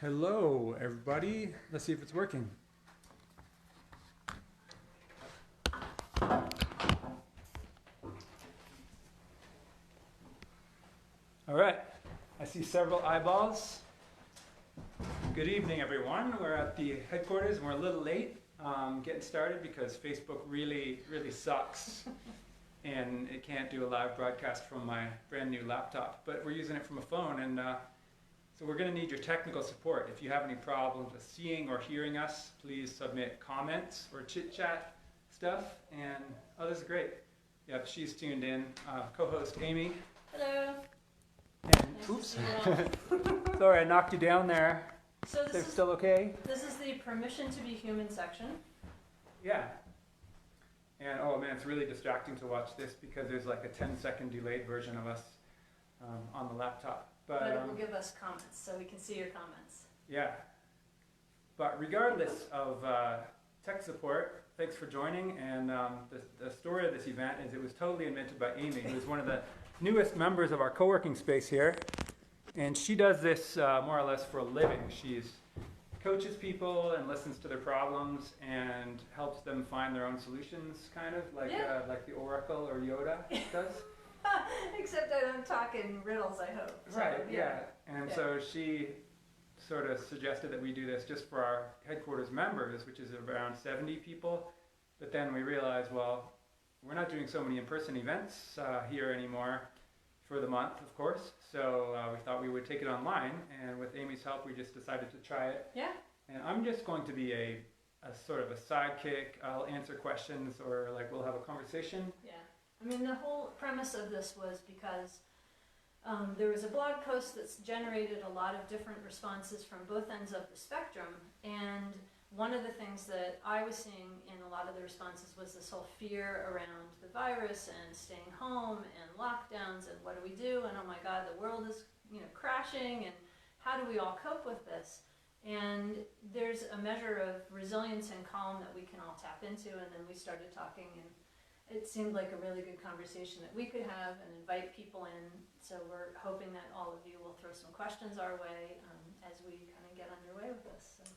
Hello, everybody. Let's see if it's working. All right. I see several eyeballs. Good evening, everyone. We're at the headquarters and we're a little late getting started because Facebook really sucks and it can't do a live broadcast from my brand new laptop, but we're using it from a phone, and so we're going to need your technical support. If you have any problems with seeing or hearing us, please submit comments or chit-chat stuff, and oh, this is great. Yep, she's tuned in. Co-host Amy. Hello. And Nice oops, to see you all. sorry, I knocked you down there. So They're this is, still okay? this is the permission to be human section. Yeah. And oh man, it's really distracting to watch this because there's like a 10-second delayed version of us on the laptop. But it will give us comments, so we can see your comments. Yeah. But regardless of tech support, thanks for joining. And the story of this event is it was totally invented by Amy, who's one of the newest members of our co-working space here. And she does this more or less for a living. She coaches people and listens to their problems and helps them find their own solutions, kind of like the Oracle or Yoda does. Except I don't talk in riddles, I hope. So, Right, yeah. And so she sort of suggested that we do this just for our headquarters members, which is around 70 people. But then we realized, well, we're not doing so many in-person events here anymore for the month, of course. So we thought we would take it online, and with Amy's help, we just decided to try it. Yeah. And I'm just going to be a sort of a sidekick. I'll answer questions, or like we'll have a conversation. Yeah. I mean, the whole premise of this was because there was a blog post that's generated a lot of different responses from both ends of the spectrum, and one of the things that I was seeing in a lot of the responses was this whole fear around the virus and staying home and lockdowns and what do we do, and oh my God, the world is crashing, and how do we all cope with this? And there's a measure of resilience and calm that we can all tap into, and then we started talking, and it seemed like a really good conversation that we could have and invite people in. So we're hoping that all of you will throw some questions our way as we kind of get underway with this. So.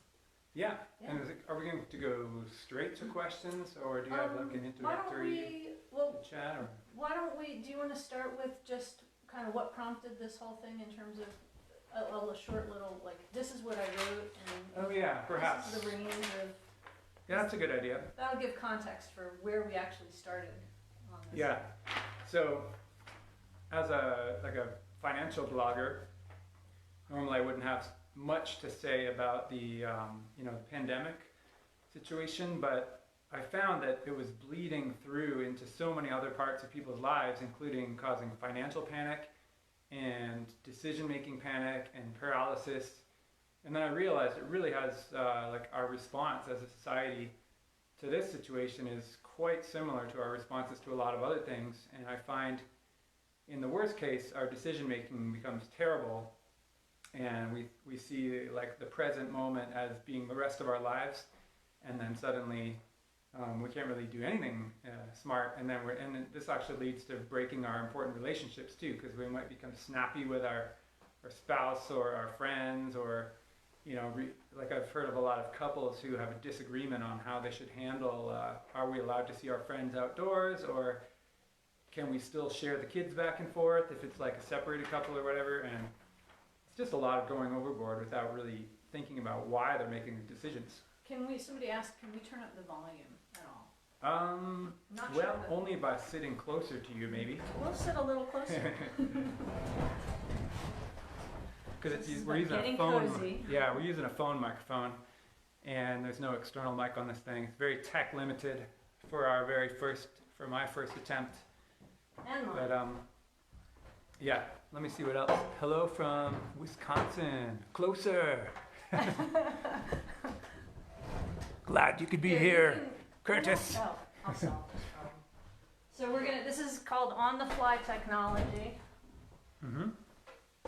Yeah. And are we going to go straight to questions, or do you have like an introductory chat? Or? Do you want to start with just kind of what prompted this whole thing in terms of a short little, like, this is what I wrote, and oh yeah, perhaps. this is the range of. Yeah, that's a good idea. That'll give context for where we actually started on this. Yeah. So, as a financial blogger, normally I wouldn't have much to say about the the pandemic situation, but I found that it was bleeding through into so many other parts of people's lives, including causing financial panic and decision-making panic and paralysis. And then I realized it really has, our response as a society to this situation is quite similar to our responses to a lot of other things. And I find in the worst case, our decision-making becomes terrible, and we see like the present moment as being the rest of our lives, and then suddenly we can't really do anything smart, and then this actually leads to breaking our important relationships too, because we might become snappy with our spouse or our friends, or like I've heard of a lot of couples who have a disagreement on how they should handle, are we allowed to see our friends outdoors, or can we still share the kids back and forth if it's like a separated couple or whatever. And it's just a lot of going overboard without really thinking about why they're making the decisions. Somebody asked, can we turn up the volume at all? Not well, sure, only by sitting closer to you, maybe. We'll sit a little closer. Because We're using a phone. Cozy. Yeah, we're using a phone microphone, and there's no external mic on this thing. It's very tech limited for my first attempt. And mine. But yeah. Let me see what else. Hello from Wisconsin. Closer. Glad you could be here, Curtis. Oh, I'll solve this problem. So this is called On the Fly Technology. Mm-hmm.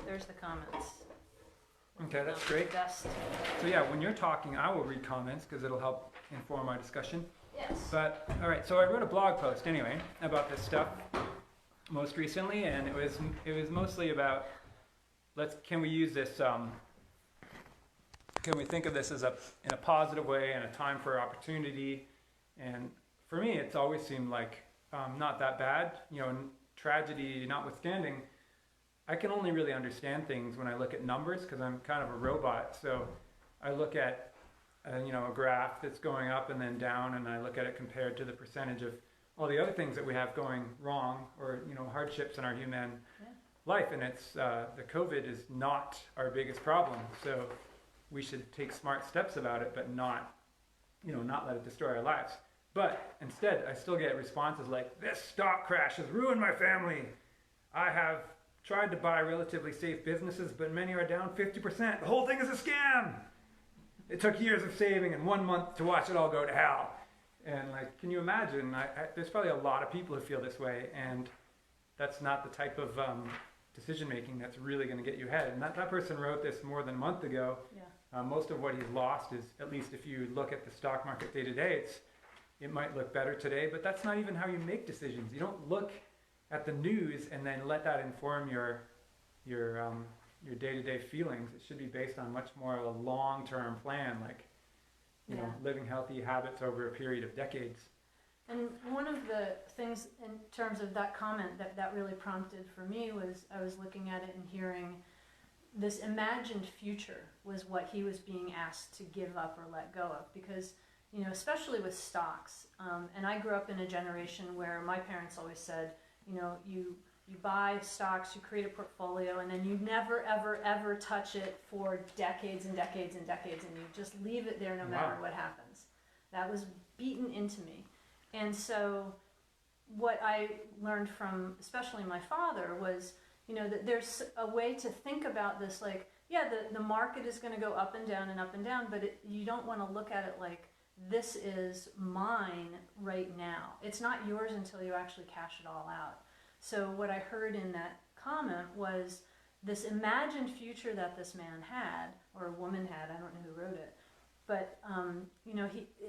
There's the comments. Okay, that's great. So yeah, when you're talking, I will read comments because it'll help inform our discussion. Yes. But, all right, so I wrote a blog post anyway about this stuff most recently, and it was mostly about can we use this can we think of this as in a positive way and a time for opportunity? And for me, it's always seemed like not that bad. Tragedy notwithstanding, I can only really understand things when I look at numbers because I'm kind of a robot. So I look at a graph that's going up and then down, and I look at it compared to the percentage of all the other things that we have going wrong, or hardships in our human life. And it's the COVID is not our biggest problem. So we should take smart steps about it, but not let it destroy our lives. But instead, I still get responses like, "This stock crash has ruined my family. I have tried to buy relatively safe businesses, but many are down 50%. The whole thing is a scam. It took years of saving and 1 month to watch it all go to hell." And can you imagine? There's probably a lot of people who feel this way, and that's not the type of decision making that's really going to get you ahead. And that person wrote this more than a month ago. Yeah. Most of what he's lost is, at least if you look at the stock market day to day, it might look better today, but that's not even how you make decisions. You don't look at the news and then let that inform your day-to-day feelings. It should be based on much more of a long-term plan, living healthy habits over a period of decades. And one of the things in terms of that comment that really prompted for me was I was looking at it and hearing this imagined future was what he was being asked to give up or let go of, because especially with stocks, and I grew up in a generation where my parents always said, you buy stocks, you create a portfolio, and then you never, ever, ever touch it for decades and decades and decades, and you just leave it there no matter what happens. That was beaten into me. And so what I learned from especially my father was, that there's a way to think about this, the market is going to go up and down, but you don't want to look at it like, this is mine right now. It's not yours until you actually cash it all out. So what I heard in that comment was this imagined future that this man had, or woman had, I don't know who wrote it, but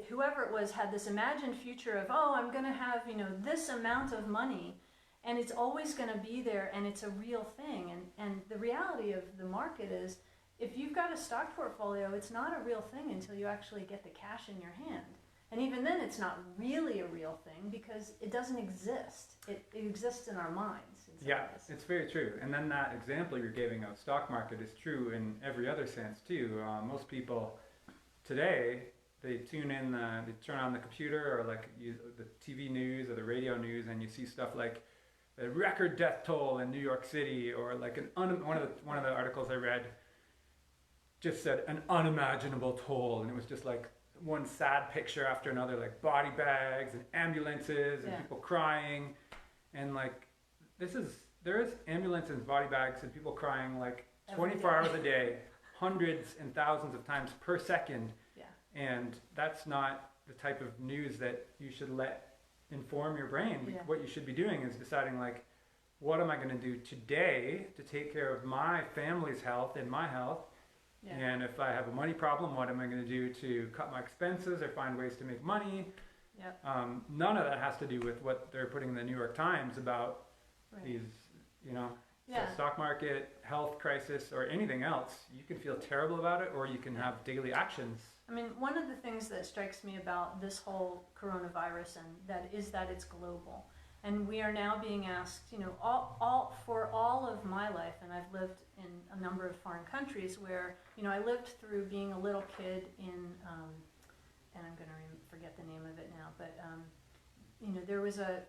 whoever it was had this imagined future of, I'm going to have this amount of money, and it's always going to be there, and it's a real thing. And the reality of the market is, if you've got a stock portfolio, it's not a real thing until you actually get the cash in your hand. And even then, it's not really a real thing because it doesn't exist. It exists in our minds. Yeah, it's very true. And then that example you're giving of stock market is true in every other sense too. Most people today, they tune in, they turn on the computer or the TV news or the radio news, and you see stuff like a record death toll in New York City, or one of the articles I read just said an unimaginable toll, and it was just one sad picture after another, body bags and ambulances and people crying, and there is ambulances and body bags and people crying 24 hours a day, hundreds and thousands of times per second. Yeah. And that's not the type of news that you should let inform your brain. Yeah. What you should be doing is deciding what am I going to do today to take care of my family's health and my health. Yeah. And if I have a money problem, what am I going to do to cut my expenses or find ways to make money? Yep. None of that has to do with what they're putting in the New York Times about these, the stock market, health crisis, or anything else. You can feel terrible about it, or you can have daily actions. I mean, one of the things that strikes me about this whole coronavirus and that it's global. And we are now being asked, for all of my life, and I've lived in a number of foreign countries where, I lived through being a little kid in, and I'm going to forget the name of it now, but, there was a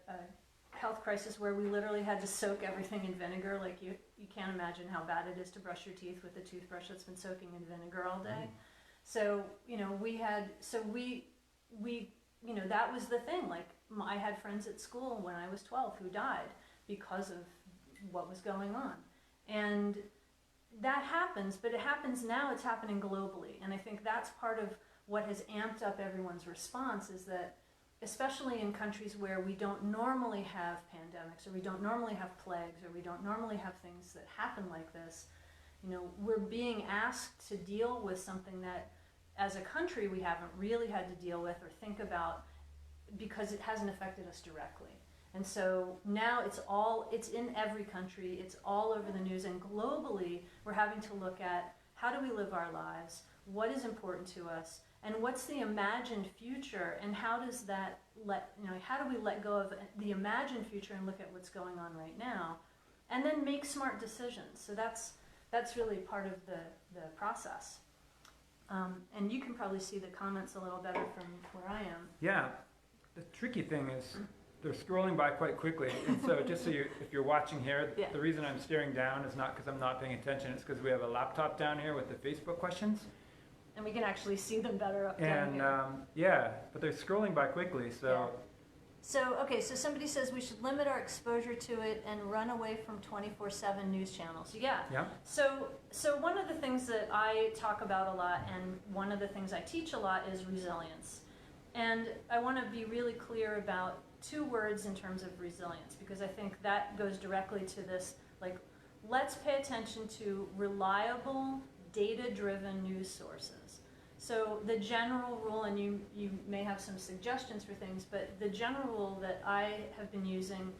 health crisis where we literally had to soak everything in vinegar. You can't imagine how bad it is to brush your teeth with a toothbrush that's been soaking in vinegar all day. So, that was the thing. I had friends at school when I was 12 who died because of what was going on. And that happens, but it happens now, it's happening globally. And I think that's part of what has amped up everyone's response, is that especially in countries where we don't normally have pandemics, or we don't normally have plagues, or we don't normally have things that happen like this, we're being asked to deal with something that as a country we haven't really had to deal with or think about, because it hasn't affected us directly. And so now it's in every country, it's all over the news, and globally we're having to look at how do we live our lives, what is important to us, and what's the imagined future, and how does that how do we let go of the imagined future and look at what's going on right now, and then make smart decisions. So that's really part of the process. And you can probably see the comments a little better from where I am. Yeah, the tricky thing is they're scrolling by quite quickly, and so just so if you're watching here, Yeah. the reason I'm staring down is not because I'm not paying attention, it's because we have a laptop down here with the Facebook questions. And we can actually see them better up down And here. yeah, but they're scrolling by quickly, so So, okay, so somebody says we should limit our exposure to it and run away from 24/7 news channels. Yeah. yeah. So one of the things that I talk about a lot, and one of the things I teach a lot, is resilience. And I want to be really clear about two words in terms of resilience, because I think that goes directly to this, like, let's pay attention to reliable, data-driven news sources. So the general rule, and you may have some suggestions for things, but the general rule that I have been using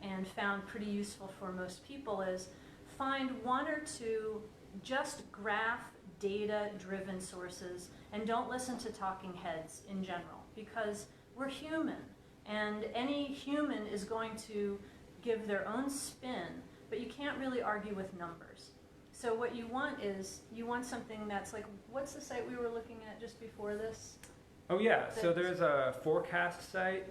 and found pretty useful for most people is find one or two just graph data-driven sources, and don't listen to talking heads in general, because we're human, and any human is going to give their own spin, but you can't really argue with numbers. So what you want is, you want something that's like, what's the site we were looking at just before this? Oh yeah, so there's a forecast site.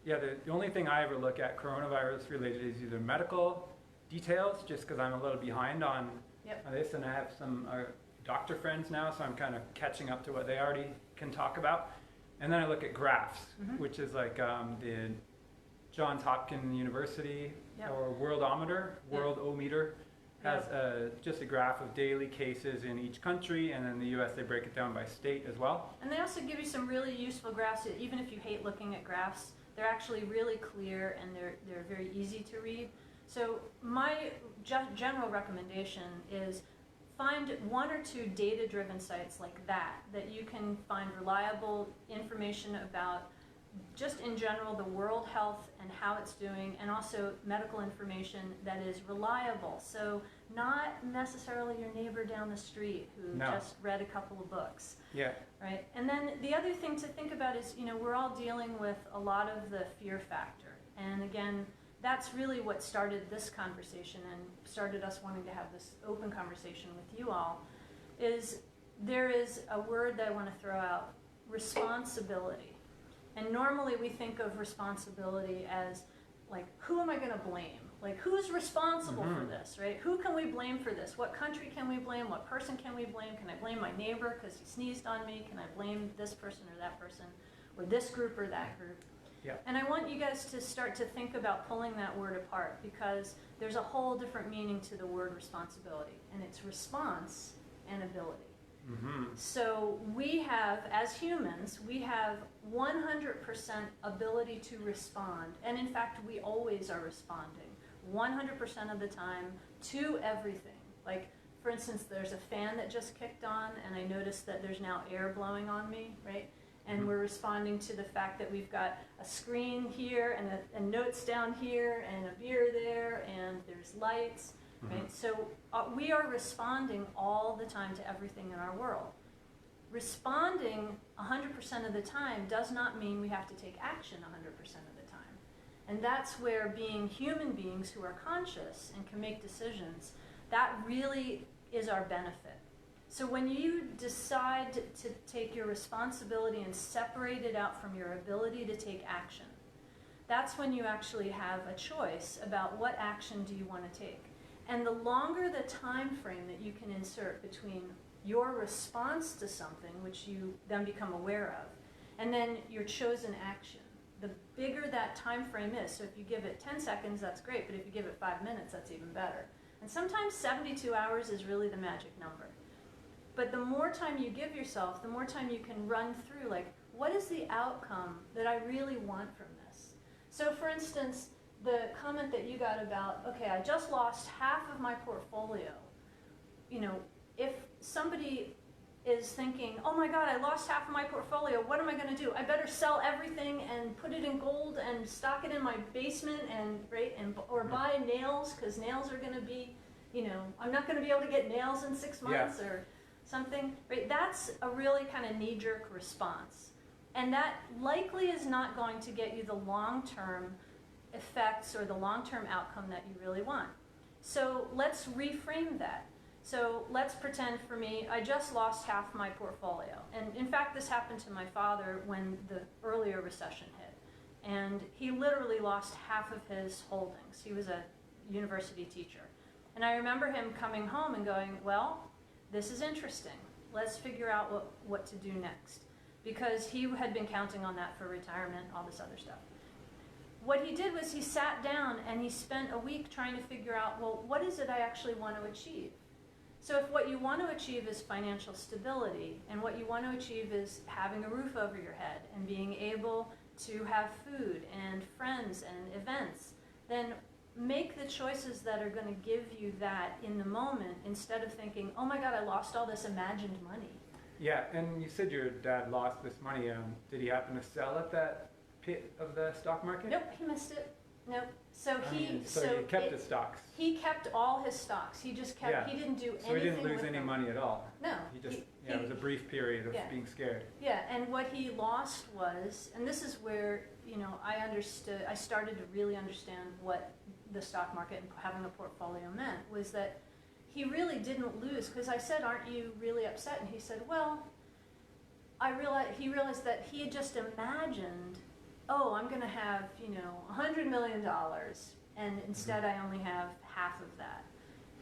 Yeah, the only thing I ever look at coronavirus related is either medical details, just because I'm a little behind on this, and I have some doctor friends now, so I'm kind of catching up to what they already can talk about. And then I look at graphs, which is like the Johns Hopkins University or Worldometer has just a graph of daily cases in each country, and in the US they break it down by state as well. And they also give you some really useful graphs. Even if you hate looking at graphs, they're actually really clear, and they're very easy to read. So my general recommendation is find one or two data-driven sites like that you can find reliable information about, just in general, the world health and how it's doing, and also medical information that is reliable. So not necessarily your neighbor down the street who just read a couple of books. Yeah. Right? And then the other thing to think about is, we're all dealing with a lot of the fear factor. And again, that's really what started this conversation and started us wanting to have this open conversation with you all, is there is a word that I want to throw out: responsibility. And normally we think of responsibility as, like, who am I going to blame? Like, who's responsible for this, right? Who can we blame for this? What country can we blame? What person can we blame? Can I blame my neighbor because he sneezed on me? Can I blame this person or that person, or this group or that group? Yeah. And I want you guys to start to think about pulling that word apart, because there's a whole different meaning to the word responsibility, and it's response and ability. So we have, as humans, we have 100% ability to respond, and in fact we always are responding 100% of the time to everything. Like, for instance, there's a fan that just kicked on, and I noticed that there's now air blowing on me, right? And we're responding to the fact that we've got a screen here and notes down here and a beer there, and there's lights. Right? So we are responding all the time to everything in our world. Responding 100% of the time does not mean we have to take action 100% of the time. And that's where being human beings who are conscious and can make decisions, that really is our benefit. So when you decide to take your responsibility and separate it out from your ability to take action, that's when you actually have a choice about what action do you want to take. And the longer the time frame that you can insert between your response to something, which you then become aware of, and then your chosen action, the bigger that time frame is. So if you give it 10 seconds, that's great, but if you give it 5 minutes, that's even better. And sometimes 72 hours is really the magic number. But the more time you give yourself, the more time you can run through, like, what is the outcome that I really want from this? So for instance, the comment that you got about, okay, I just lost half of my portfolio. If somebody is thinking, oh my God, I lost half of my portfolio, what am I going to do? I better sell everything and put it in gold and stock it in my basement or buy nails, because nails are going to be, I'm not going to be able to get nails in 6 months or something, right? That's a really kind of knee-jerk response. And that likely is not going to get you the long-term effects or the long-term outcome that you really want. So let's reframe that. So let's pretend for me, I just lost half my portfolio. And in fact, this happened to my father when the earlier recession hit. And he literally lost half of his holdings. He was a university teacher. And I remember him coming home and going, well, this is interesting. Let's figure out what to do next. Because he had been counting on that for retirement, all this other stuff. What he did was he sat down and he spent a week trying to figure out, well, what is it I actually want to achieve? So if what you want to achieve is financial stability, and what you want to achieve is having a roof over your head and being able to have food and friends and events, then make the choices that are going to give you that in the moment, instead of thinking, oh my God, I lost all this imagined money. Yeah, and you said your dad lost this money. Did he happen to sell at that pit of the stock market? Nope, he missed it. Nope. So he kept his stocks. He kept all his stocks. He just kept. Yeah. He didn't do anything. So he didn't lose with any them. money at all. No. It was a brief period of being scared. Yeah, and what he lost was, and this is where I started to really understand what the stock market and having a portfolio meant, was that he really didn't lose, because I said, aren't you really upset? And he said, well, he realized that he had just imagined, oh, I'm going to have, $100 million, and instead I only have half of that.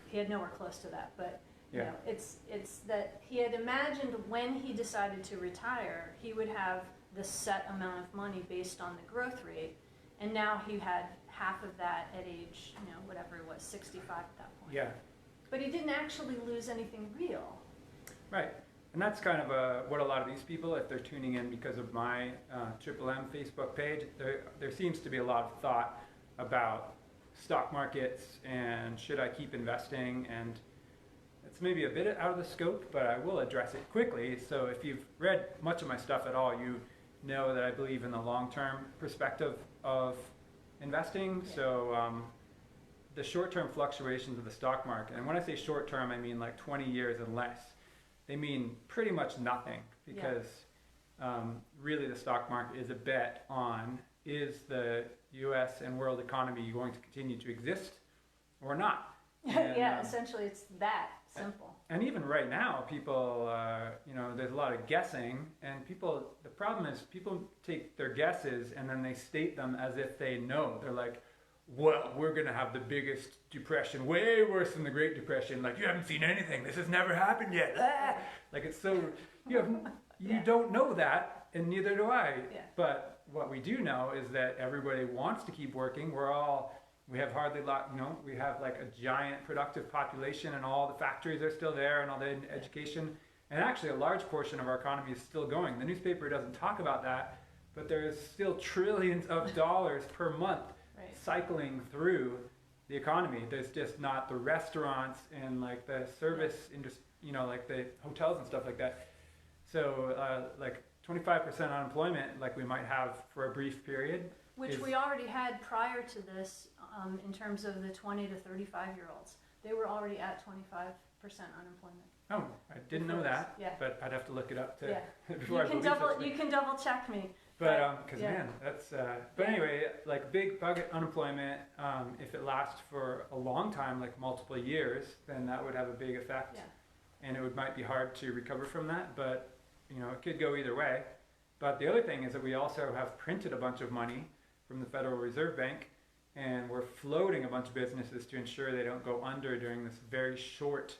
He had nowhere close to that, but it's that he had imagined when he decided to retire, he would have the set amount of money based on the growth rate, and now he had half of that at age, whatever it was, 65 at that point. Yeah. But he didn't actually lose anything real. Right. And that's kind of what a lot of these people, if they're tuning in because of my Triple M Facebook page, there seems to be a lot of thought about stock markets and should I keep investing, and it's maybe a bit out of the scope, but I will address it quickly. So if you've read much of my stuff at all, you know that I believe in the long-term perspective of investing. Yeah. So the short-term fluctuations of the stock market, and when I say short-term, I mean like 20 years and less, they mean pretty much nothing, because really the stock market is a bet on, is the US and world economy going to continue to exist or not? And, essentially it's that simple. And even right now, people, there's a lot of guessing, and the problem is people take their guesses and then they state them as if they know. They're like, well, we're going to have the biggest depression, way worse than the Great Depression. Like, you haven't seen anything. This has never happened yet. Ah! Like, it's so, you don't know that, and neither do I. Yeah. But what we do know is that everybody wants to keep working. We have hardly, we have like a giant productive population, and all the factories are still there, and all the education. And actually a large portion of our economy is still going. The newspaper doesn't talk about that, but there's still trillions of dollars per month cycling through the economy. There's just not the restaurants and like the service industry, like the hotels and stuff like that. So like 25% unemployment, like we might have for a brief period. Which we already had prior to this, in terms of the 20 to 35-year-olds. They were already at 25% unemployment. Oh, I didn't know that, but I'd have to look it up before you can double check me. But, man, that's, but anyway, like big bucket unemployment, if it lasts for a long time, like multiple years, then that would have a big effect. Yeah. And it might be hard to recover from that, but, it could go either way. But the other thing is that we also have printed a bunch of money from the Federal Reserve Bank, and we're floating a bunch of businesses to ensure they don't go under during this very short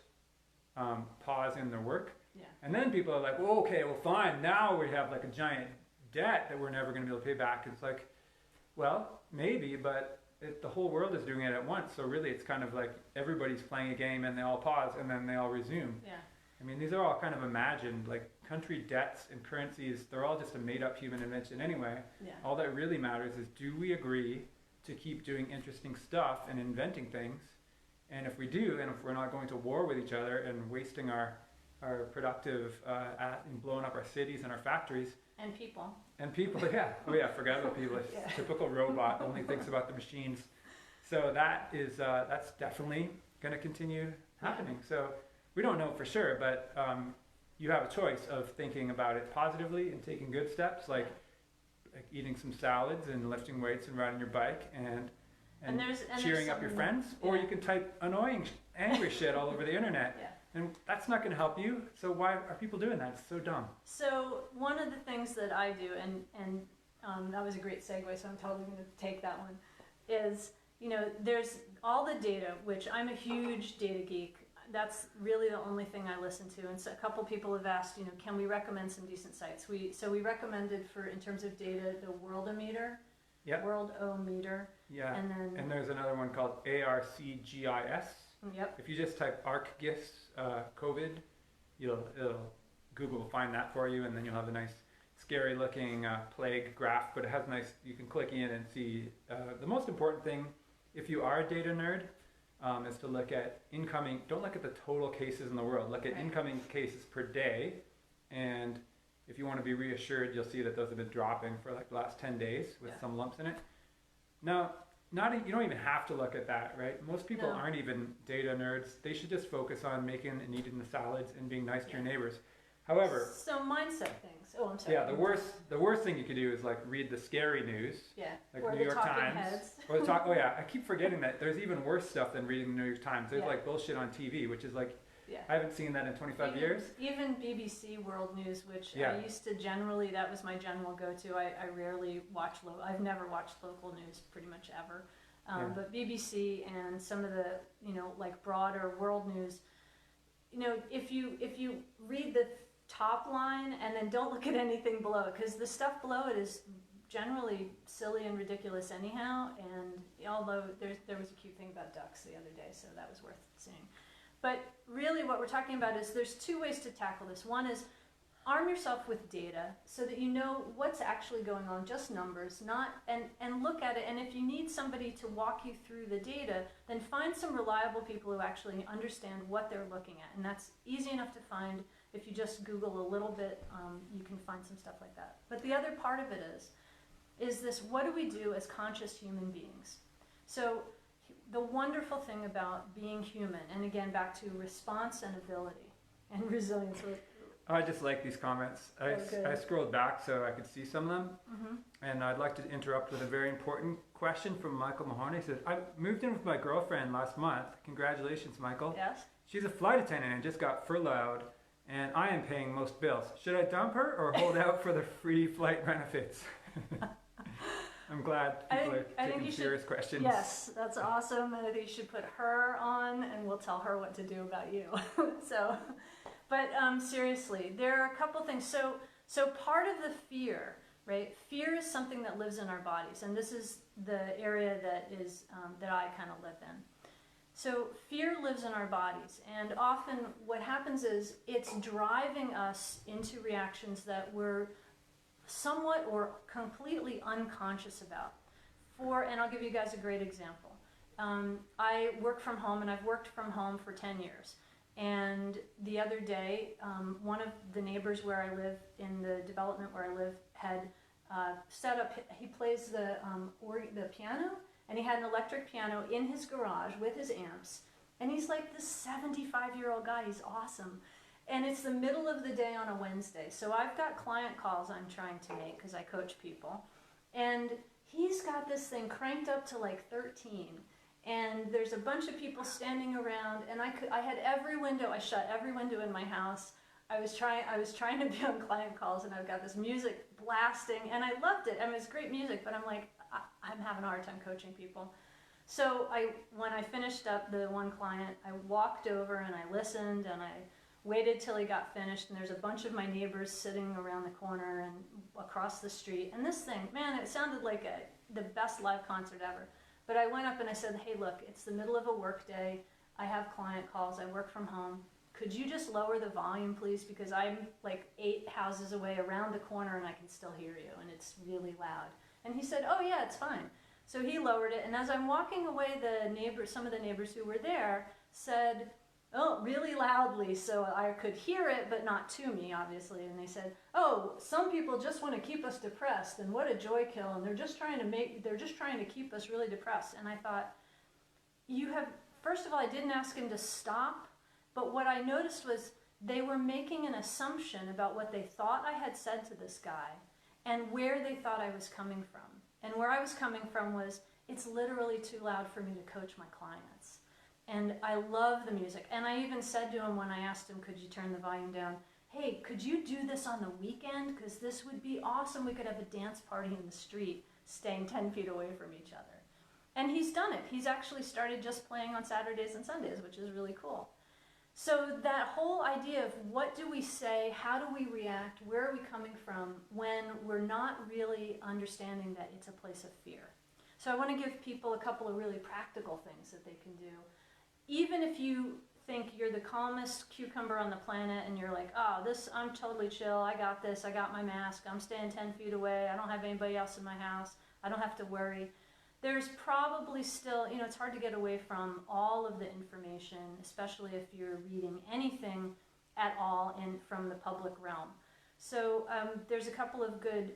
pause in their work. Yeah. And then people are like, well, okay, well, fine, now we have like a giant debt that we're never going to be able to pay back. It's like, well, maybe, but the whole world is doing it at once. So really it's kind of like everybody's playing a game and they all pause and then they all resume. Yeah. I mean, these are all kind of imagined, like country debts and currencies, they're all just a made-up human invention anyway. Yeah. All that really matters is, do we agree to keep doing interesting stuff and inventing things? And if we do, and if we're not going to war with each other and wasting our productive, and blowing up our cities and our factories. And people. And people, yeah. Oh yeah, forgot about people. Typical robot, only thinks about the machines. So that is, that's definitely going to continue happening. So we don't know for sure, but you have a choice of thinking about it positively and taking good steps, like eating some salads and lifting weights and riding your bike and cheering up your friends, or you can type annoying, angry shit all over the internet. And that's not going to help you. So why are people doing that? It's so dumb. So one of the things that I do, and that was a great segue, so I'm totally going to take that one, is, there's all the data, which I'm a huge data geek. That's really the only thing I listen to. And so a couple people have asked, can we recommend some decent sites? So we recommended in terms of data, the Worldometer. Yep. Worldometer. Yeah. And there's another one called ARCGIS. Yep. If you just type ArcGIS COVID, Google will find that for you, and then you'll have a nice, scary looking plague graph. But it has you can click in and see the most important thing. If you are a data nerd, is to look at incoming. Don't look at the total cases in the world. Look at incoming cases per day, and if you want to be reassured, you'll see that those have been dropping for like the last 10 days with some lumps in it. Now, you don't even have to look at that, right? Most people aren't even data nerds. They should just focus on making and eating the salads and being nice to your neighbors. However, so mindset things. Oh, I'm sorry. Yeah, the worst thing you could do is like read the scary news. Yeah. Like or New the York talking Times. Heads. Or the oh yeah, I keep forgetting that there's even worse stuff than reading the New York Times. There's like bullshit on TV, which is like I haven't seen that in 25 years. Even BBC World News, which I used to that was my general go-to. I rarely watch I've never watched local news pretty much ever. But BBC and some of the, like broader world news, if you read the top line and then don't look at anything below it, because the stuff below it is generally silly and ridiculous anyhow. And although there was a cute thing about ducks the other day, so that was worth seeing. But really what we're talking about is there's two ways to tackle this. One is arm yourself with data so that you know what's actually going on, just numbers, and look at it. And if you need somebody to walk you through the data, then find some reliable people who actually understand what they're looking at. And that's easy enough to find. If you just Google a little bit, you can find some stuff like that. But the other part of it is this: what do we do as conscious human beings? So the wonderful thing about being human, and again back to response and ability and resilience. I just like these comments. I scrolled back so I could see some of them. And I'd like to interrupt with a very important question from Michael Mahoney. He says, I moved in with my girlfriend last month. Congratulations, Michael. Yes. She's a flight attendant and just got furloughed, and I am paying most bills. Should I dump her or hold out for the free flight benefits? I'm glad people are taking serious questions. Yes, that's awesome. I think you should put her on, and we'll tell her what to do about you. But seriously, there are a couple things. So part of the fear, right? Fear is something that lives in our bodies, and this is the area that I kind of live in. So fear lives in our bodies, and often what happens is it's driving us into reactions that we're somewhat or completely unconscious about. And I'll give you guys a great example. I work from home, and I've worked from home for 10 years. And the other day, one of the neighbors where I live, in the development where I live, had set up, he plays the piano, and he had an electric piano in his garage with his amps. And he's like this 75-year-old guy, he's awesome. And it's the middle of the day on a Wednesday. So I've got client calls I'm trying to make because I coach people. And he's got this thing cranked up to like 13. And there's a bunch of people standing around, and I had every window, I shut every window in my house. I was trying to be on client calls, and I've got this music blasting, and I loved it. I mean, it's great music, but I'm like, I'm having a hard time coaching people. So when I finished up the one client, I walked over and I listened, and I waited till he got finished, and there's a bunch of my neighbors sitting around the corner and across the street. And this thing, man, it sounded like the best live concert ever. But I went up and I said, hey, look, it's the middle of a work day. I have client calls. I work from home. Could you just lower the volume, please? Because I'm like 8 houses away around the corner, and I can still hear you, and it's really loud. And he said, oh, yeah, it's fine. So he lowered it. And as I'm walking away, some of the neighbors who were there said, oh, really loudly, so I could hear it, but not to me, obviously. And they said, oh, some people just want to keep us depressed, and what a joy kill, and they're just trying to keep us really depressed. And I thought, you have first of all, I didn't ask him to stop, but what I noticed was they were making an assumption about what they thought I had said to this guy and where they thought I was coming from. And where I was coming from was, it's literally too loud for me to coach my clients. And I love the music. And I even said to him when I asked him, could you turn the volume down? Hey, could you do this on the weekend? Because this would be awesome. We could have a dance party in the street, staying 10 feet away from each other. And he's done it. He's actually started just playing on Saturdays and Sundays, which is really cool. So that whole idea of what do we say, how do we react, where are we coming from when we're not really understanding that it's a place of fear. So I want to give people a couple of really practical things that they can do. Even if you think you're the calmest cucumber on the planet and you're like, oh, I'm totally chill, I got this, I got my mask, I'm staying 10 feet away, I don't have anybody else in my house, I don't have to worry. There's probably still, it's hard to get away from all of the information, especially if you're reading anything at all from the public realm. So there's a couple of good,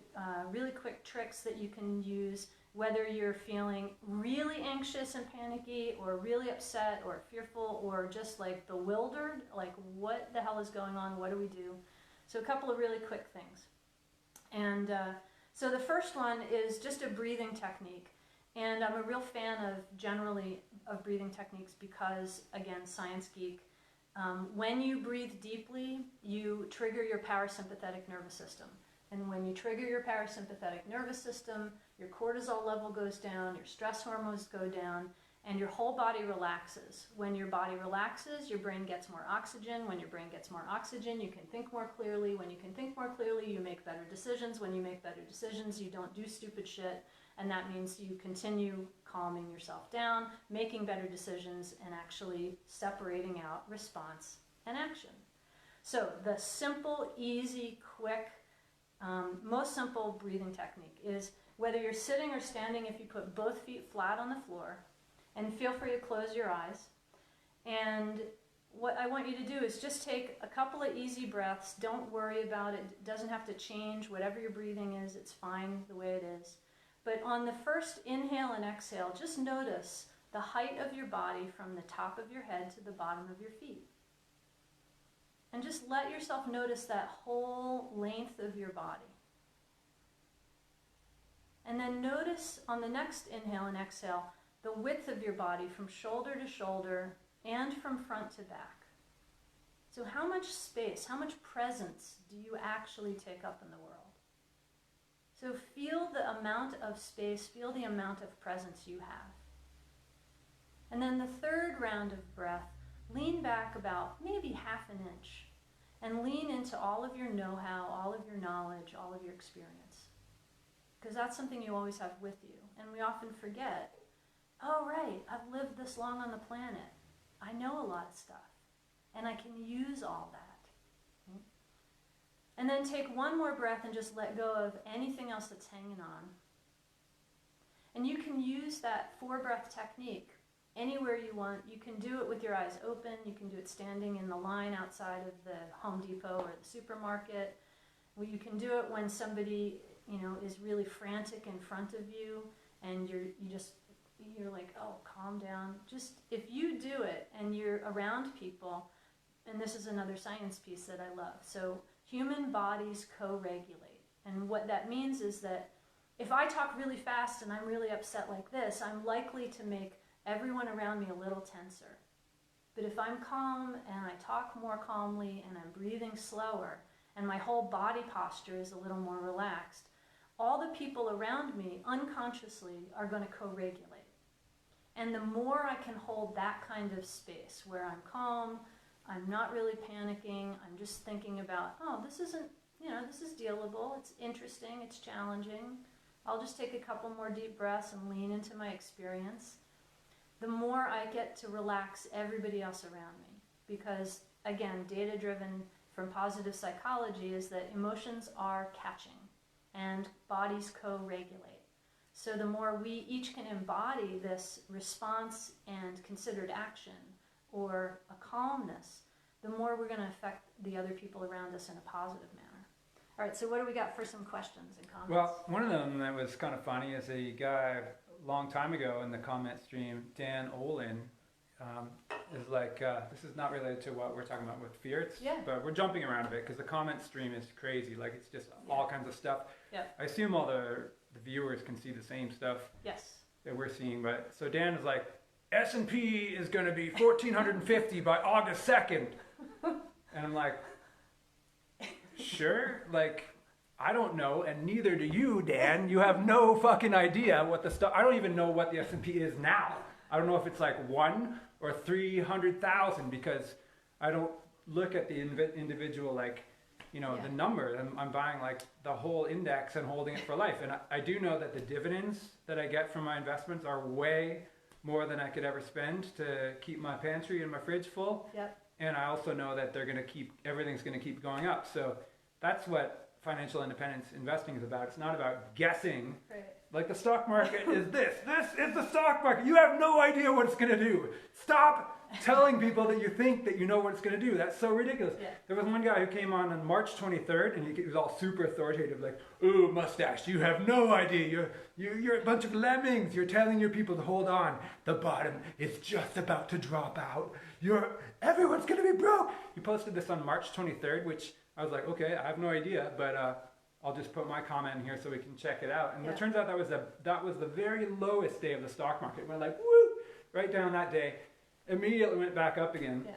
really quick tricks that you can use, whether you're feeling really anxious and panicky, or really upset, or fearful, or just like bewildered, like what the hell is going on, what do we do? So a couple of really quick things. And so the first one is just a breathing technique. And I'm a real fan of breathing techniques because, again, science geek. When you breathe deeply, you trigger your parasympathetic nervous system. And when you trigger your parasympathetic nervous system, your cortisol level goes down, your stress hormones go down, and your whole body relaxes. When your body relaxes, your brain gets more oxygen. When your brain gets more oxygen, you can think more clearly. When you can think more clearly, you make better decisions. When you make better decisions, you don't do stupid shit. And that means you continue calming yourself down, making better decisions, and actually separating out response and action. So the simple, easy, quick, most simple breathing technique is whether you're sitting or standing, if you put both feet flat on the floor, and feel free to close your eyes. And what I want you to do is just take a couple of easy breaths. Don't worry about it. It doesn't have to change. Whatever your breathing is, it's fine the way it is. But on the first inhale and exhale, just notice the height of your body from the top of your head to the bottom of your feet. And just let yourself notice that whole length of your body. And then notice on the next inhale and exhale, the width of your body from shoulder to shoulder and from front to back. So how much space, how much presence do you actually take up in the world? So feel the amount of space, feel the amount of presence you have. And then the third round of breath, lean back about maybe half an inch and lean into all of your know-how, all of your knowledge, all of your experience. Because that's something you always have with you. And we often forget, oh right, I've lived this long on the planet. I know a lot of stuff. And I can use all that. And then take one more breath and just let go of anything else that's hanging on. And you can use that 4-breath technique anywhere you want. You can do it with your eyes open. You can do it standing in the line outside of the Home Depot or the supermarket. Well, you can do it when somebody, is really frantic in front of you and you're like, oh, calm down. Just if you do it and you're around people, and this is another science piece that I love. So human bodies co-regulate. And what that means is that if I talk really fast and I'm really upset like this, I'm likely to make everyone around me a little tenser. But if I'm calm and I talk more calmly and I'm breathing slower and my whole body posture is a little more relaxed, all the people around me unconsciously are going to co-regulate. And the more I can hold that kind of space where I'm calm, I'm not really panicking, I'm just thinking about, oh, this isn't, this is dealable, it's interesting, it's challenging. I'll just take a couple more deep breaths and lean into my experience. The more I get to relax everybody else around me. Because, again, data-driven from positive psychology is that emotions are catching and bodies co-regulate. So the more we each can embody this response and considered action, or a calmness, the more we're going to affect the other people around us in a positive manner. All right, so what do we got for some questions and comments? Well, one of them that was kind of funny is a guy a long time ago in the comment stream, Dan Olin, is like, this is not related to what we're talking about with fear, Yeah. but we're jumping around a bit because the comment stream is crazy. Like it's just all kinds of stuff. Yeah. I assume all the viewers can see the same stuff Yes. that we're seeing, but so Dan is like, S&P is going to be 1,450 by August 2nd. And I'm like, sure, like, I don't know, and neither do you, Dan. You have no fucking idea what the stuff, I don't even know what the S&P is now. I don't know if it's like 1 or 300,000 because I don't look at the individual, like, you know, the number. I'm buying like the whole index and holding it for life. And I do know that the dividends that I get from my investments are way more than I could ever spend to keep my pantry and my fridge full. Yep. And I also know that they're going to everything's going to keep going up. So that's what financial independence investing is about. It's not about guessing. Right. Like the stock market is this. This is the stock market. You have no idea what it's going to do. Stop telling people that you think that you know what it's going to do. That's so ridiculous. Yeah. There was one guy who came on March 23rd, and he was all super authoritative, like, "Ooh, Mustache, you have no idea. You're a bunch of lemmings. You're telling your people to hold on. The bottom is just about to drop out. Everyone's going to be broke." He posted this on March 23rd, which I was like, okay, I have no idea, but I'll just put my comment in here so we can check it out. And it turns out that was the very lowest day of the stock market. It went like, woo, right down that day. Immediately went back up again. Yeah.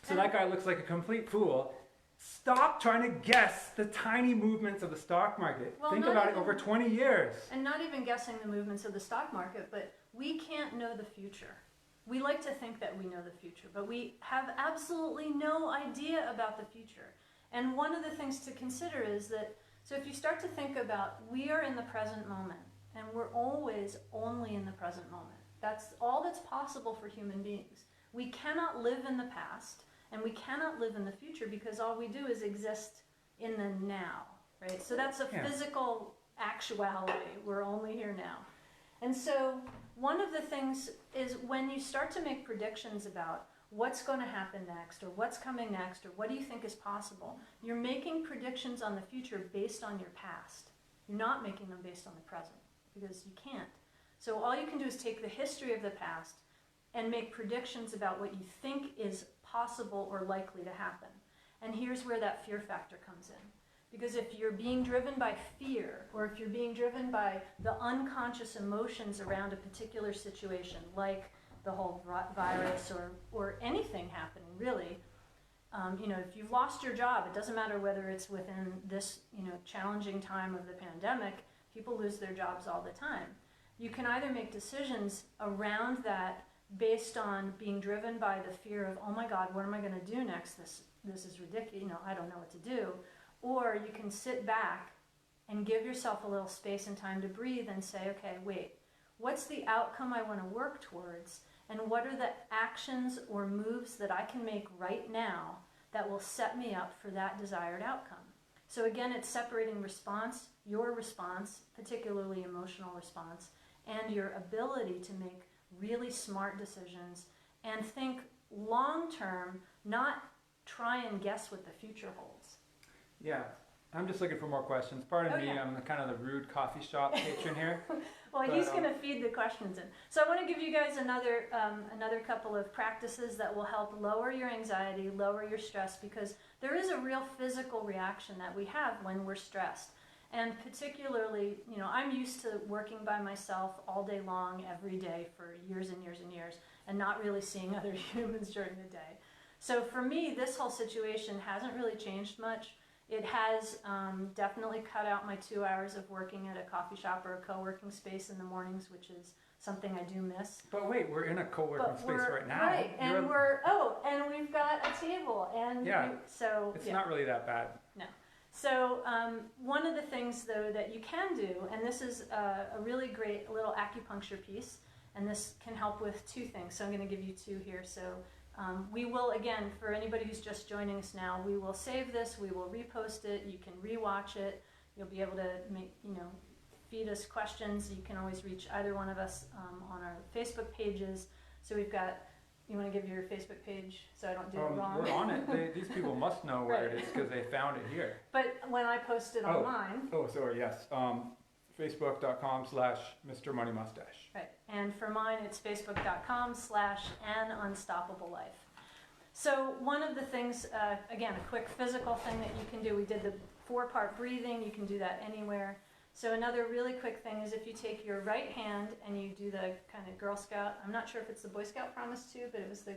So that guy looks like a complete fool. Stop trying to guess the tiny movements of the stock market. Well, Think not about it even- over 20 years. And not even guessing the movements of the stock market, but we can't know the future. We like to think that we know the future, but we have absolutely no idea about the future. And one of the things to consider is that, so if you start to think about, we are in the present moment, and we're always only in the present moment. That's all that's possible for human beings. We cannot live in the past, and we cannot live in the future because all we do is exist in the now, right? So that's a physical actuality. We're only here now. And so one of the things is when you start to make predictions about what's going to happen next, or what's coming next, or what do you think is possible, you're making predictions on the future based on your past. You're not making them based on the present, because you can't. So all you can do is take the history of the past and make predictions about what you think is possible or likely to happen. And here's where that fear factor comes in. Because if you're being driven by fear, or if you're being driven by the unconscious emotions around a particular situation, like the whole virus or anything happening, really, if you've lost your job, it doesn't matter whether it's within this, challenging time of the pandemic. People lose their jobs all the time. You can either make decisions around that based on being driven by the fear of, oh my God, what am I going to do next? This is ridiculous. I don't know what to do. Or you can sit back and give yourself a little space and time to breathe and say, okay, wait, what's the outcome I want to work towards? And what are the actions or moves that I can make right now that will set me up for that desired outcome? So again, it's separating your response, particularly emotional response, and your ability to make really smart decisions and think long-term, not try and guess what the future holds. Yeah, I'm just looking for more questions. Pardon me, I'm kind of the rude coffee shop patron here. Well, he's going to feed the questions in. So I want to give you guys another couple of practices that will help lower your anxiety, lower your stress, because there is a real physical reaction that we have when we're stressed. And particularly, I'm used to working by myself all day long, every day for years and years and years, and not really seeing other humans during the day. So for me, this whole situation hasn't really changed much. It has definitely cut out my 2 hours of working at a coffee shop or a co-working space in the mornings, which is something I do miss. But wait, we're in a co-working space right now. Right, and and we've got a table, and it's not really that bad. No. So one of the things, though, that you can do, and this is a really great little acupuncture piece, and this can help with two things. So I'm going to give you two here. So we will, again, for anybody who's just joining us now, we will save this, we will repost it, you can rewatch it, you'll be able to feed us questions. You can always reach either one of us on our Facebook pages. So we've got, you want to give your Facebook page so I don't do it wrong? We're on it. These people must know where it is because they found it here. But when I post it online... Oh, sorry, yes. Facebook.com/Mr. Money Mustache. Right. And for mine, it's facebook.com/anunstoppableife. So one of the things, again, a quick physical thing that you can do, we did the 4-part breathing, you can do that anywhere. So another really quick thing is if you take your right hand and you do the kind of Girl Scout, I'm not sure if it's the Boy Scout promise too, but it was the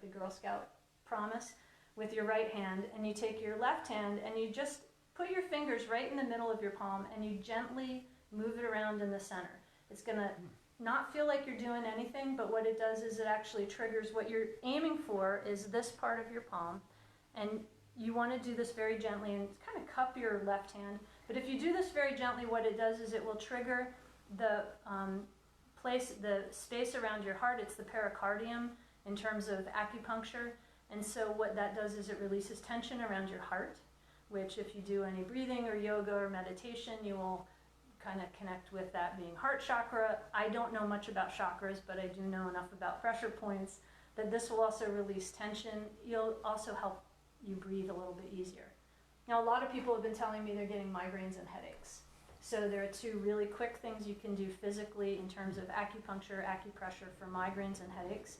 Girl Scout promise with your right hand, and you take your left hand and you just put your fingers right in the middle of your palm and you gently move it around in the center. It's gonna not feel like you're doing anything, but what it does is it actually triggers what you're aiming for is this part of your palm, and you want to do this very gently and kind of cup your left hand. But if you do this very gently, what it does is it will trigger the the space around your heart. It's the pericardium in terms of acupuncture. And so what that does is it releases tension around your heart, which if you do any breathing or yoga or meditation, you will kind of connect with that being heart chakra. I don't know much about chakras, but I do know enough about pressure points that this will also release tension. You'll also help you breathe a little bit easier. Now, a lot of people have been telling me they're getting migraines and headaches. So there are 2 really quick things you can do physically in terms of acupuncture, acupressure for migraines and headaches.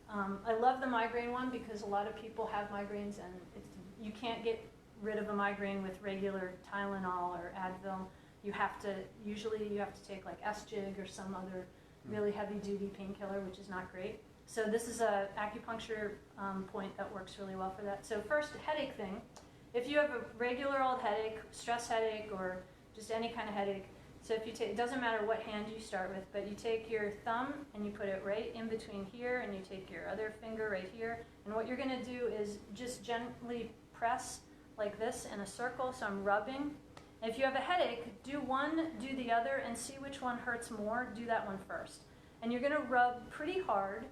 I love the migraine one because a lot of people have migraines and you can't get rid of a migraine with regular Tylenol or Advil. Usually you have to take like S-Jig or some other really heavy duty painkiller, which is not great. So this is a acupuncture point that works really well for that. So first, headache thing. If you have a regular old headache, stress headache, or just any kind of headache, so if you take, it doesn't matter what hand you start with, but you take your thumb and you put it right in between here, and you take your other finger right here, and what you're gonna do is just gently press like this in a circle, so I'm rubbing. If you have a headache, do one, do the other, and see which one hurts more. Do that one first. And you're gonna rub pretty hard.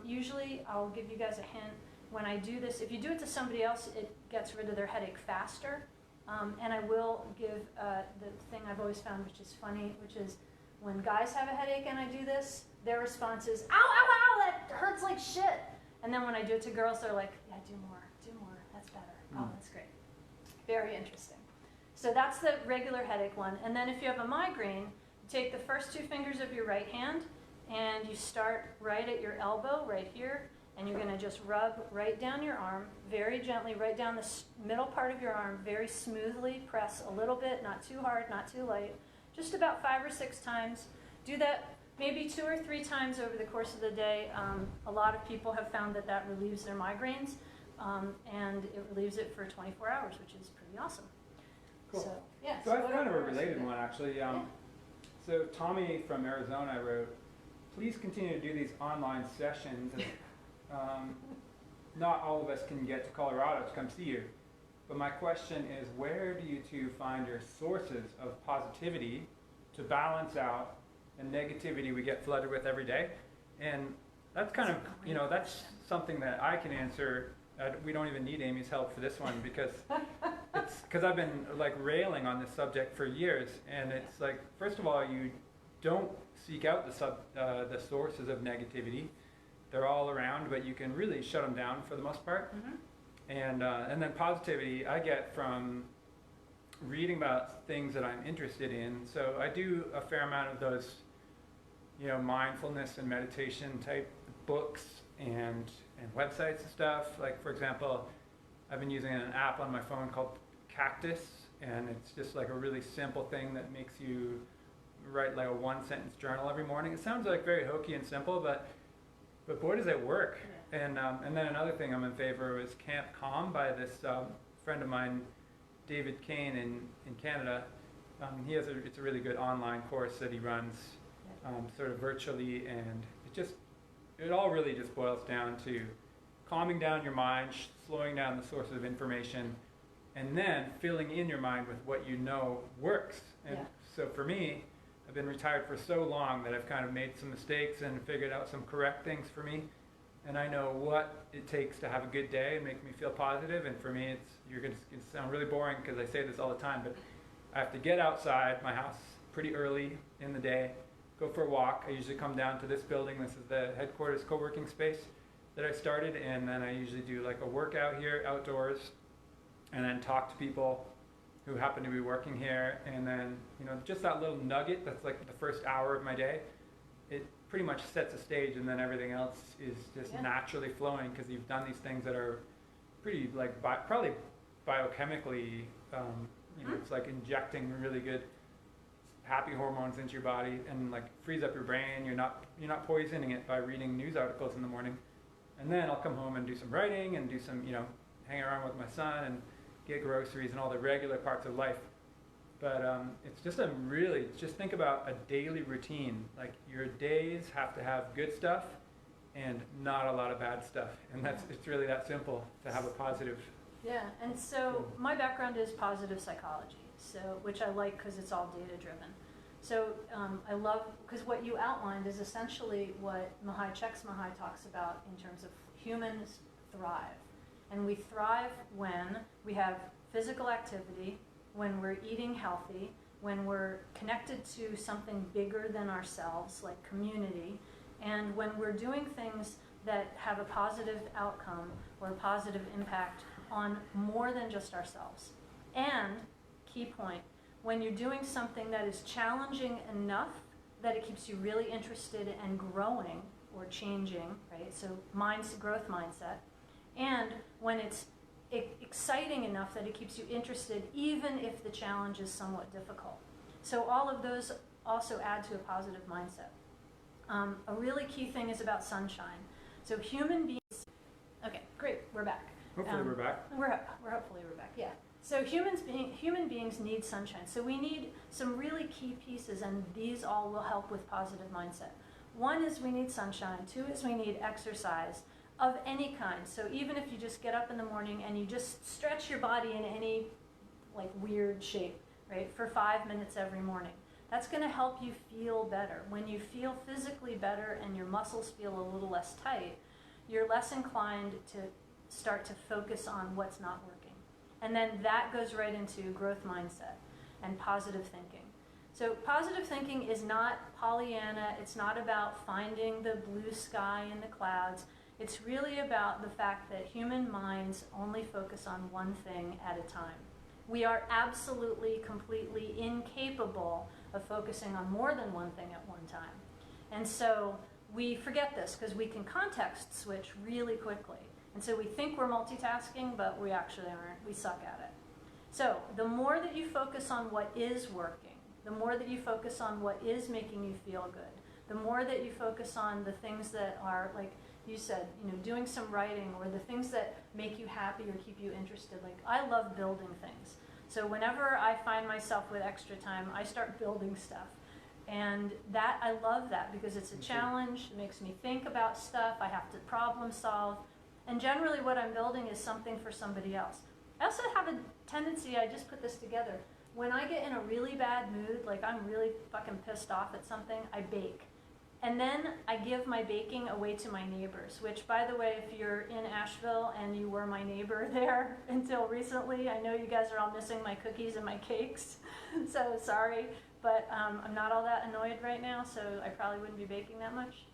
Usually, I'll give you guys a hint. When I do this, if you do it to somebody else, it gets rid of their headache faster. And I will give the thing I've always found, which is funny, which is when guys have a headache and I do this, their response is, ow, ow, ow, that hurts like shit. And then when I do it to girls, they're like, yeah, do more, that's better. Oh, that's great. Very interesting. So that's the regular headache one. And then if you have a migraine, you take the first 2 fingers of your right hand and you start right at your elbow, right here, and you're gonna just rub right down your arm, very gently, right down the middle part of your arm, very smoothly, press a little bit, not too hard, not too light, just about 5 or 6 times. Do that maybe 2 or 3 times over the course of the day. A lot of people have found that that relieves their migraines, and it relieves it for 24 hours, which is pretty awesome. Cool. So, yeah. So I have kind of a related one, actually. So Tommy from Arizona wrote, please continue to do these online sessions. Not all of us can get to Colorado to come see you. But my question is, where do you 2 find your sources of positivity to balance out the negativity we get flooded with every day? And that's kind of, that's something that I can answer. We don't even need Amy's help for this one because I've been like railing on this subject for years. And it's like, first of all, you don't seek out the sources of negativity. They're all around, but you can really shut them down for the most part. And then positivity I get from reading about things that I'm interested in. So I do a fair amount of those, mindfulness and meditation type books and websites and stuff. Like, for example, I've been using an app on my phone called Cactus, and it's just like a really simple thing that makes you write like a 1-sentence journal every morning. It sounds like very hokey and simple, but boy does it work. And then another thing I'm in favor of is Camp Calm by this friend of mine, David Kane in Canada. It's a really good online course that he runs sort of virtually, and it all really just boils down to calming down your mind, slowing down the sources of information, and then filling in your mind with what you know works. And so for me, I've been retired for so long that I've kind of made some mistakes and figured out some correct things for me. And I know what it takes to have a good day and make me feel positive. And for me, it's going to sound really boring because I say this all the time, but I have to get outside my house pretty early in the day, go for a walk. I usually come down to this building. This is the headquarters co-working space that I started. And then I usually do like a workout here outdoors and then talk to people who happen to be working here. And then, just that little nugget that's like the first hour of my day, it pretty much sets a stage, and then everything else is just Yeah. naturally flowing because you've done these things that are pretty like probably biochemically, it's like injecting really good happy hormones into your body and like frees up your brain. You're not poisoning it by reading news articles in the morning. And then I'll come home and do some writing and do some, hang around with my son and get groceries and all the regular parts of life. But it's just just think about a daily routine. Like your days have to have good stuff and not a lot of bad stuff. And it's really that simple to have a positive. Yeah, and so my background is positive psychology, which I like because it's all data driven. So I love, because what you outlined is essentially what Csikszentmihalyi talks about in terms of humans thrive. And we thrive when we have physical activity, when we're eating healthy, when we're connected to something bigger than ourselves, like community, and when we're doing things that have a positive outcome or a positive impact on more than just ourselves. And, key point, when you're doing something that is challenging enough that it keeps you really interested and growing or changing, right? So growth mindset. And when it's exciting enough that it keeps you interested even if the challenge is somewhat difficult. So all of those also add to a positive mindset. A really key thing is about sunshine. So human beings, okay, great, we're back. Hopefully we're back. Hopefully we're back, yeah. So human beings need sunshine. So we need some really key pieces, and these all will help with positive mindset. One is we need sunshine. Two is we need exercise of any kind. So even if you just get up in the morning and you just stretch your body in any like weird shape, right, for 5 minutes every morning, that's going to help you feel better. When you feel physically better and your muscles feel a little less tight, you're less inclined to start to focus on what's not working. And then that goes right into growth mindset and positive thinking. So positive thinking is not Pollyanna. It's not about finding the blue sky in the clouds. It's really about the fact that human minds only focus on one thing at a time. We are absolutely, completely incapable of focusing on more than one thing at one time. And so we forget this because we can context switch really quickly. And so we think we're multitasking, but we actually aren't. We suck at it. So the more that you focus on what is working, the more that you focus on what is making you feel good, the more that you focus on the things that are, like you said, doing some writing, or the things that make you happy or keep you interested. Like, I love building things. So whenever I find myself with extra time, I start building stuff. And that, I love that because it's a challenge. It makes me think about stuff. I have to problem solve. And generally what I'm building is something for somebody else. I also have a tendency, I just put this together, when I get in a really bad mood, like I'm really fucking pissed off at something, I bake. And then I give my baking away to my neighbors, which, by the way, if you're in Asheville and you were my neighbor there until recently, I know you guys are all missing my cookies and my cakes, so sorry. But I'm not all that annoyed right now, so I probably wouldn't be baking that much.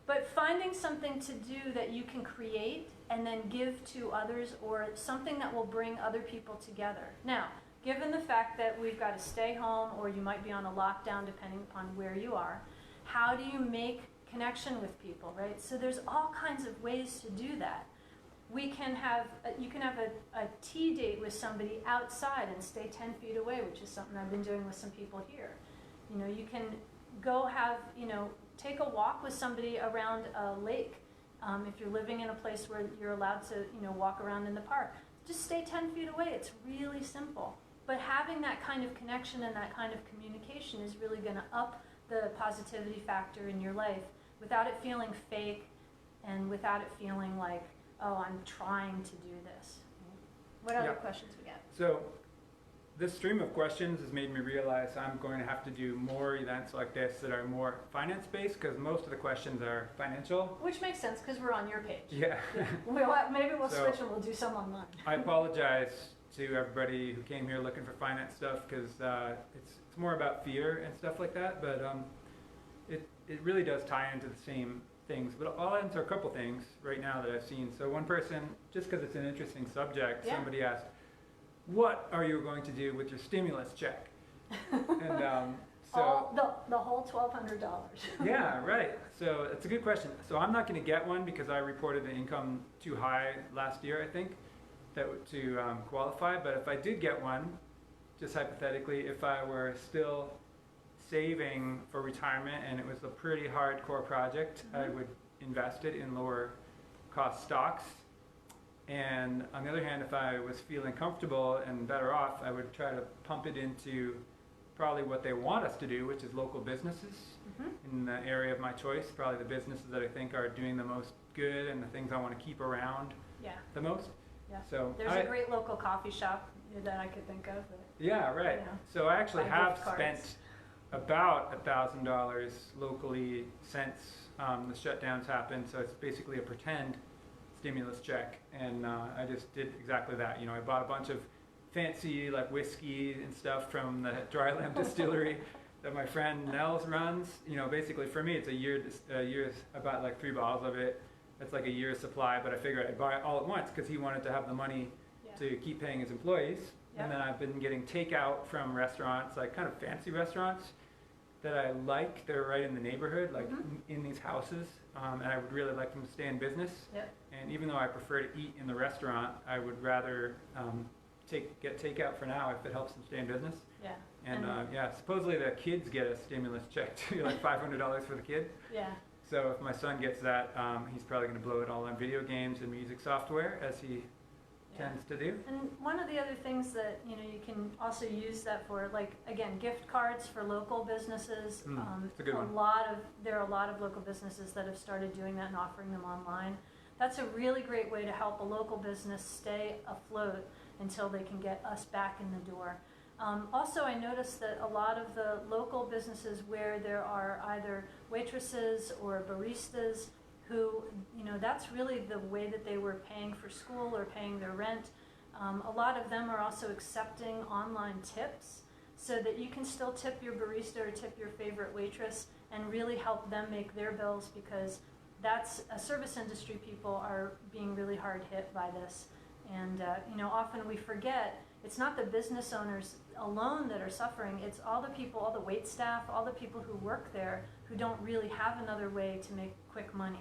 But finding something to do that you can create and then give to others, or something that will bring other people together. Now, given the fact that we've got to stay home, or you might be on a lockdown depending upon where you are, how do you make connection with people, right? So there's all kinds of ways to do that. You can have a tea date with somebody outside and stay 10 feet away, which is something I've been doing with some people here. You can go take a walk with somebody around a lake. If you're living in a place where you're allowed to, walk around in the park, just stay 10 feet away. It's really simple. But having that kind of connection and that kind of communication is really going to up the positivity factor in your life without it feeling fake and without it feeling like, oh, I'm trying to do this. What other questions we got? So this stream of questions has made me realize I'm going to have to do more events like this that are more finance-based, because most of the questions are financial. Which makes sense, because we're on your page. Yeah. Maybe we'll switch and we'll do some online. I apologize to everybody who came here looking for finance stuff, because it's more about fear and stuff like that, but it really does tie into the same things. But I'll answer a couple things right now that I've seen. So one person, just because it's an interesting subject, somebody asked, what are you going to do with your stimulus check? And So the whole $1,200. yeah, right. So it's a good question. So I'm not going to get one because I reported the income too high last year, I think, to qualify. But if I did get one, just hypothetically, if I were still saving for retirement and it was a pretty hardcore project, I would invest it in lower cost stocks. And on the other hand, if I was feeling comfortable and better off, I would try to pump it into probably what they want us to do, which is local businesses in the area of my choice, probably the businesses that I think are doing the most good and the things I want to keep around the most. Yeah. So there's a great local coffee shop that I could think of. Yeah, right. You know, so I actually have gift cards. spent about $1,000 locally since the shutdowns happened. So it's basically a pretend stimulus check, and I just did exactly that. You know, I bought a bunch of fancy like whiskey and stuff from the Dryland distillery that my friend Nels runs. You know, basically for me it's a year's. I bought like 3 bottles of it. That's like a year's supply, but I figured I'd buy it all at once because he wanted to have the money to keep paying his employees. And then I've been getting takeout from restaurants, like kind of fancy restaurants that I like. They're right in the neighborhood, like in these houses, and I would really like them to stay in business. And even though I prefer to eat in the restaurant, I would rather get takeout for now if it helps them stay in business. And supposedly the kids get a stimulus check too, like $500 for the kid. So if my son gets that, he's probably going to blow it all on video games and music software, as he tends to do. And one of the other things that you can also use that for, like again, gift cards for local businesses. It's a good one. There are a lot of local businesses that have started doing that and offering them online. That's a really great way to help a local business stay afloat until they can get us back in the door. Also, I noticed that a lot of the local businesses where there are either waitresses or baristas who, that's really the way that they were paying for school or paying their rent. A lot of them are also accepting online tips so that you can still tip your barista or tip your favorite waitress and really help them make their bills, because that's a service industry. People are being really hard hit by this. And, often we forget it's not the business owners alone that are suffering. It's all the people, all the wait staff, all the people who work there who don't really have another way to make quick money.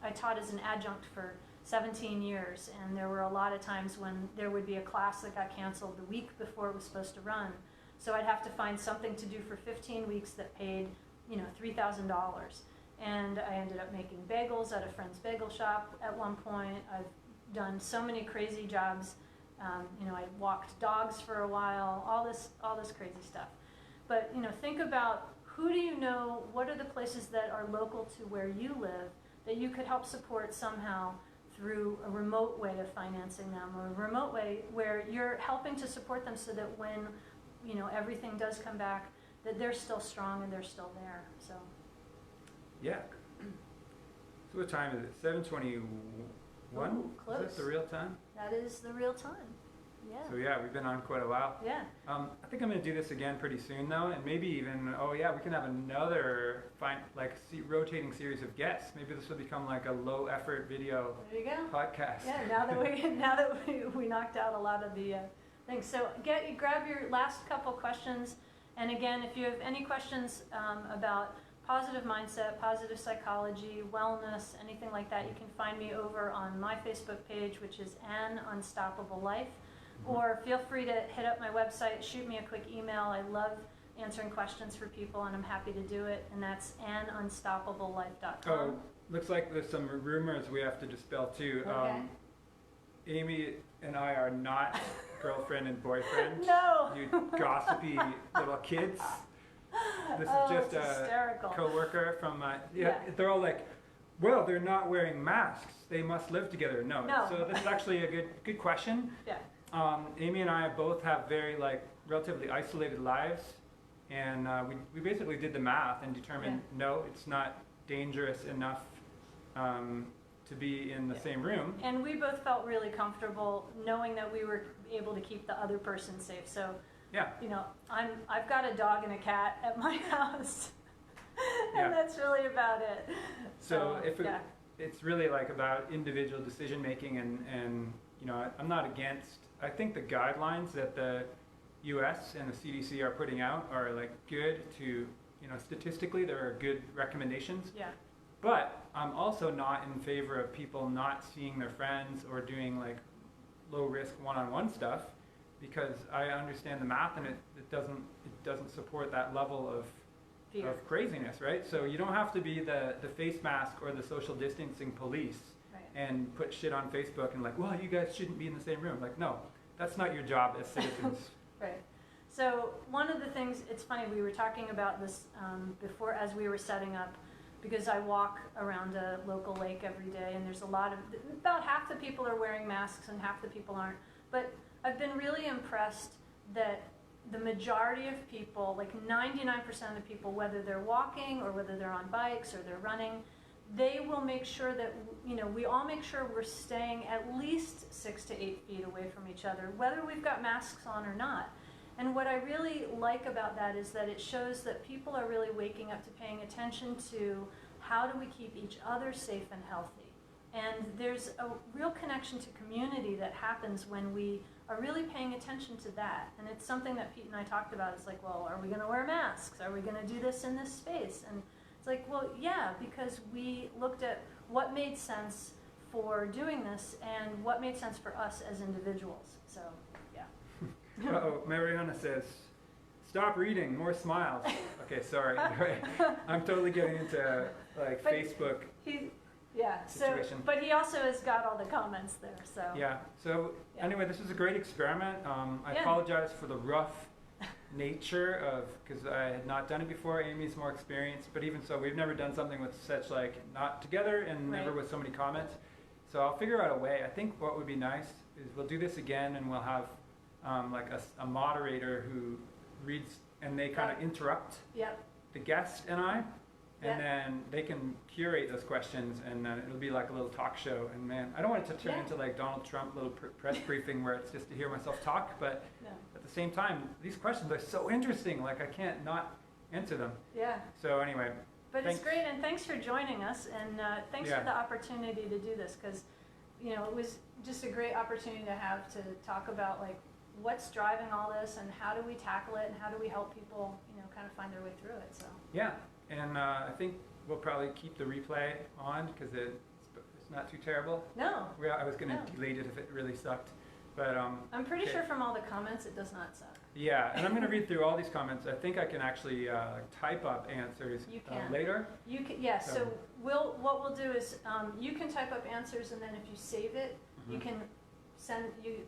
I taught as an adjunct for 17 years, and there were a lot of times when there would be a class that got canceled the week before it was supposed to run. So I'd have to find something to do for 15 weeks that paid, $3,000. And I ended up making bagels at a friend's bagel shop at one point. I've done so many crazy jobs. I walked dogs for a while, all this crazy stuff. But, think about, who do you know, what are the places that are local to where you live that you could help support somehow through a remote way of financing them, or a remote way where you're helping to support them so that when, everything does come back, that they're still strong and they're still there. So. Yeah. So what time is it? 7:21? Ooh, close. Is that the real time? That is the real time. Yeah. So yeah, we've been on quite a while. Yeah. I think I'm going to do this again pretty soon though, and maybe even, we can have another rotating series of guests. Maybe this will become like a low effort video podcast. Yeah, now that we knocked out a lot of the things. So grab your last couple questions, and again, if you have any questions about positive mindset, positive psychology, wellness, anything like that, you can find me over on my Facebook page, which is An Unstoppable Life. Or feel free to hit up my website, shoot me a quick email. I love answering questions for people, and I'm happy to do it. And that's anunstoppableife.com. Oh, looks like there's some rumors we have to dispel too. Okay. Amy and I are not girlfriend and boyfriend. No. You gossipy little kids. This is just a coworker from they're all like, well, they're not wearing masks. They must live together. No. So this is actually a good question. Yeah. Amy and I both have very relatively isolated lives, and we basically did the math and determined no, it's not dangerous enough to be in the same room. And we both felt really comfortable knowing that we were able to keep the other person safe. So I've got a dog and a cat at my house, and that's really about it. So it's really about individual decision making, and I'm not against. I think the guidelines that the US and the CDC are putting out are like good to, you know, statistically there are good recommendations. Yeah. But I'm also not in favor of people not seeing their friends or doing like low risk one-on-one stuff, because I understand the math and it doesn't support that level of Fear. of craziness, right? So you don't have to be the face mask or the social distancing police Right. and put shit on Facebook and like, well, you guys shouldn't be in the same room. Like, no, that's not your job as citizens. Right. So one of the things, it's funny, we were talking about this before as we were setting up, because I walk around a local lake every day, and there's about half the people are wearing masks and half the people aren't. But I've been really impressed that the majority of people, like 99% of the people, whether they're walking or whether they're on bikes or they're running, they will make sure that, you know, we all make sure we're staying at least 6 to 8 feet away from each other, whether we've got masks on or not. And what I really like about that is that it shows that people are really waking up to paying attention to how do we keep each other safe and healthy. And there's a real connection to community that happens when we are really paying attention to that. And it's something that Pete and I talked about. It's like, well, are we going to wear masks? Are we going to do this in this space? And it's like, well, yeah, because we looked at what made sense for doing this and what made sense for us as individuals. So, yeah. Uh-oh, Mariana says, stop reading, more smiles. Okay, sorry. I'm totally getting into like But Facebook Yeah, situation. but he also has got all the comments there, so. Yeah, so Yeah. anyway, this was a great experiment. I Yeah. apologize for the rough nature of, because I had not done it before. Amy's more experienced, but even so, we've never done something with such like not together and never Right. with so many comments. So I'll figure out a way. I think what would be nice is we'll do this again and we'll have like a moderator who reads and they kind of interrupt Yep, the guest and I, Yeah. and then they can curate those questions, and then it'll be like a little talk show. And man, I don't want it to turn Yeah. into like Donald Trump little press briefing where it's just to hear myself talk, but no, at the same time, these questions are so interesting, like I can't not answer them. yeah. So anyway, But Thanks. it's great, and thanks for joining us, and thanks Yeah. for the opportunity to do this, because, you know, it was just a great opportunity to have to talk about, like, what's driving all this, and how do we tackle it, and how do we help people, you know, kind of find their way through it, so. yeah, and I think we'll probably keep the replay on because it's not too terrible. No, I was going to No. delete it if it really sucked, but I'm pretty Okay. sure from all the comments, it does not suck. yeah, and I'm going to read through all these comments. I think I can actually type up answers You can. later. You can, yeah, so So- what we'll do is, you can type up answers, and then if you save it, you Mhm. can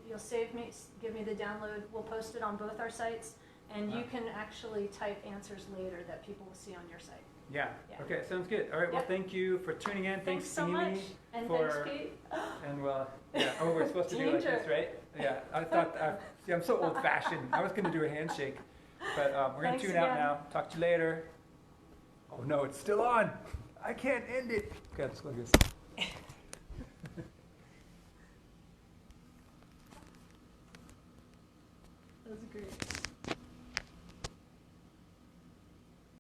you'll save me, give me the download, we'll post it on both our sites, and you Ah. can actually type answers later that people will see on your site. Yeah. Yeah. Okay, sounds good. All right, well, Yep. thank you for tuning in. Thanks so Amy. much, and for- thanks Pete. And well, yeah, oh, we're supposed to do like this, Danger. right? Yeah, I thought, see, I'm so old fashioned. I was going to do a handshake, but we're going Thanks to tune out again. now. Talk to you later. Oh no, it's still on. I can't end it. Okay, let's go like this. That was great.